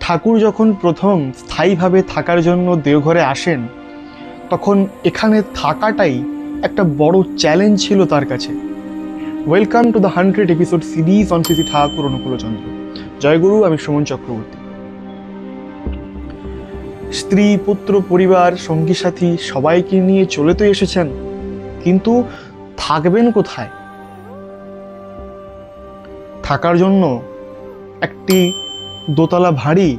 ঠাকুর যখন প্রথম স্থায়ীভাবে থাকার জন্য দেওঘরে আসেন, তখন এখানে থাকাটাই একটা বড় চ্যালেঞ্জ ছিল তার কাছে। Welcome to the 100 episode series on Sri Thakur Anukulchandra. জয়গুরু, আমি সুমন চক্রবর্তী। স্ত্রী, পুত্র, পরিবার, সঙ্গী সাথী সবাইকে নিয়ে চলে তো এসেছেন, কিন্তু থাকবেন কোথায়? থাকার জন্য একটি দোতলা ভারী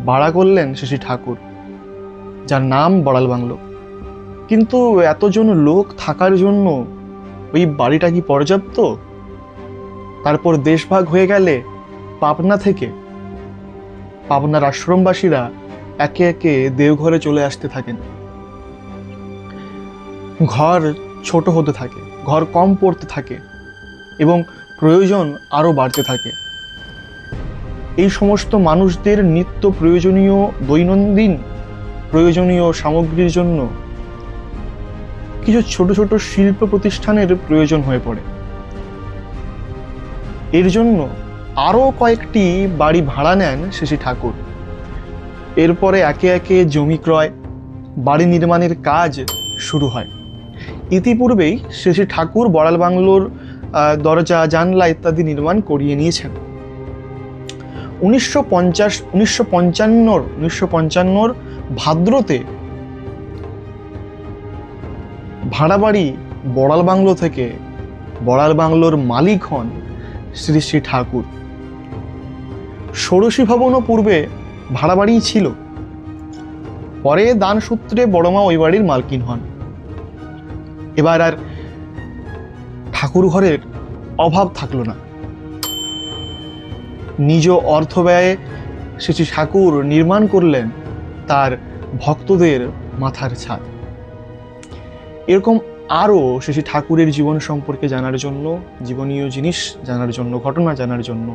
ভাড়া করলেন শ্রী ঠাকুর, যার নাম বড়াল বাংলো। কিন্তু এতজন লোক থাকার জন্য ওই বাড়িটা কি পর্যাপ্ত? তারপর দেশভাগ হয়ে গেলে পাবনার আশ্রমবাসীরা একে একে দেওঘরে চলে আসতে থাকেন। ঘর ছোট হতে থাকে, ঘর কম পড়তে থাকে এবং প্রয়োজন আরো বাড়তে থাকে। এই সমস্ত মানুষদের নিত্য প্রয়োজনীয় দৈনন্দিন প্রয়োজনীয় সামগ্রীর জন্য কিছু ছোট ছোট শিল্প প্রতিষ্ঠানের প্রয়োজন হয়ে পড়ে। এর জন্য আরো কয়েকটি বাড়ি ভাড়া নেন শ্রী ঠাকুর। এরপরে একে একে জমি ক্রয়, বাড়ি নির্মাণের কাজ শুরু হয়। ইতিপূর্বেই শ্রী ঠাকুর বড়াল বাংলোর দরজা, জানলা ইত্যাদি নির্মাণ করিয়ে নিয়েছেন। 1955 ভাদ্রতে ভাড়া বাড়ি বড়াল বাংলো থেকে বড়াল বাংলোর মালিক হন শ্রী শ্রী ঠাকুর। ষোড়শী ভবনও পূর্বে ভাড়া বাড়িই ছিল, পরে দান সূত্রে বড়মা ওই বাড়ির মালকিন হন। এবার আর ঠাকুর ঘরের অভাব থাকলো না। নিজ অর্থ ব্যয়ে শ্রী ঠাকুর নির্মাণ করলেন তার ভক্তদের মাথার ছাদ। এরকম আরও শ্রী ঠাকুরের জীবন সম্পর্কে জানার জন্য, জীবনীয় জিনিস জানার জন্য, ঘটনা জানার জন্য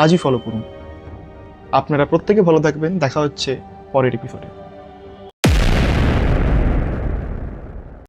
আজই ফলো করুন। আপনারা প্রত্যেকে ভালো থাকবেন। দেখা হচ্ছে পরের এপিসোডে।